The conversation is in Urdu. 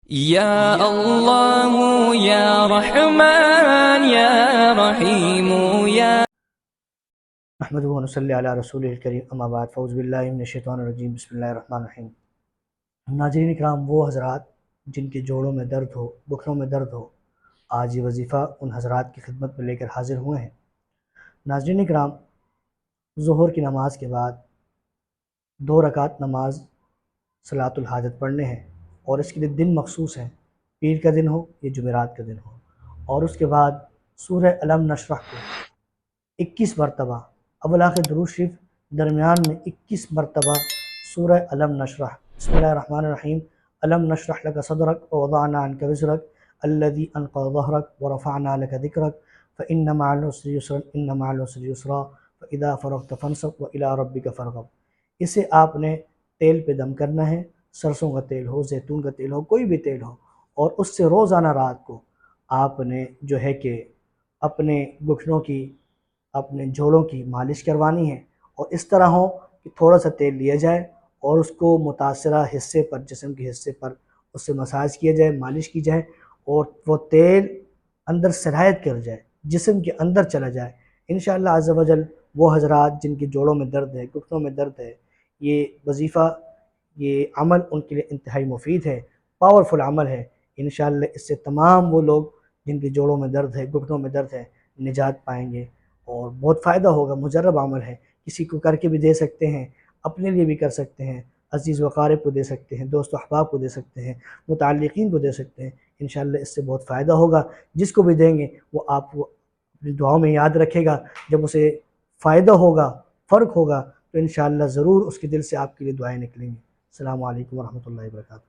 يا الله يا رحمن يا رحيم يا نحمده ونصلی علی رسول الکریم اما بعد فاعوذ باللہ من الشیطان الرجیم بسم اللہ الرحمن الرحیم۔ ناظرین اکرام، وہ حضرات جن کے جوڑوں میں درد ہو، گھٹنوں میں درد ہو، آج یہ وظیفہ ان حضرات کی خدمت میں لے کر حاضر ہوئے ہیں۔ ناظرین اکرام، ظہر کی نماز کے بعد 2 رکعت نماز صلاۃ الحاجت پڑھنے ہیں، اور اس کے لیے دن مخصوص ہیں، پیر کا دن ہو یا جمعرات کا دن ہو۔ اور اس کے بعد سورہ الم نشرح کو 21 مرتبہ، اول آخر درود شریف درمیان میں 21 مرتبہ سورہ الم نشرح۔ بسم اللہ الرحمن الرحیم۔ الم نشرح لک صدرک ووضعنا عنک وزرک الذی انقض ظہرک ورفعنا لک ذکرک فإن مع العسر یسرا ان مع العسر یسرا فإذا فرغت فانصب وإلی ربک فارغب۔ اسے آپ نے تیل پہ دم کرنا ہے، سرسوں کا تیل ہو، زیتون کا تیل ہو، کوئی بھی تیل ہو، اور اس سے روزانہ رات کو آپ نے جو ہے کہ اپنے گھٹنوں کی، اپنے جوڑوں کی مالش کروانی ہے۔ اور اس طرح ہو کہ تھوڑا سا تیل لیا جائے اور اس کو متاثرہ حصے پر، جسم کے حصے پر اس سے مساج کیا جائے، مالش کی جائے، اور وہ تیل اندر سرایت کر جائے، جسم کے اندر چلا جائے۔ انشاءاللہ عز و جل وہ حضرات جن کے جوڑوں میں درد ہے، گھٹنوں میں درد ہے، یہ وظیفہ، یہ عمل ان کے لیے انتہائی مفید ہے، پاورفل عمل ہے۔ انشاءاللہ اس سے تمام وہ لوگ جن کے جوڑوں میں درد ہے، گھٹنوں میں درد ہے، نجات پائیں گے، اور بہت فائدہ ہوگا۔ مجرب عمل ہے، کسی کو کر کے بھی دے سکتے ہیں، اپنے لیے بھی کر سکتے ہیں، عزیز وقارب کو دے سکتے ہیں، دوست و احباب کو دے سکتے ہیں، متعلقین کو دے سکتے ہیں۔ انشاءاللہ اس سے بہت فائدہ ہوگا۔ جس کو بھی دیں گے وہ آپ کو اپنی دعاؤں میں یاد رکھے گا۔ جب اسے فائدہ ہوگا، فرق ہوگا، تو انشاءاللہ ضرور اس کے دل سے آپ کے لیے دعائیں نکلیں گی۔ السلام علیکم ورحمۃ اللہ وبرکاتہ۔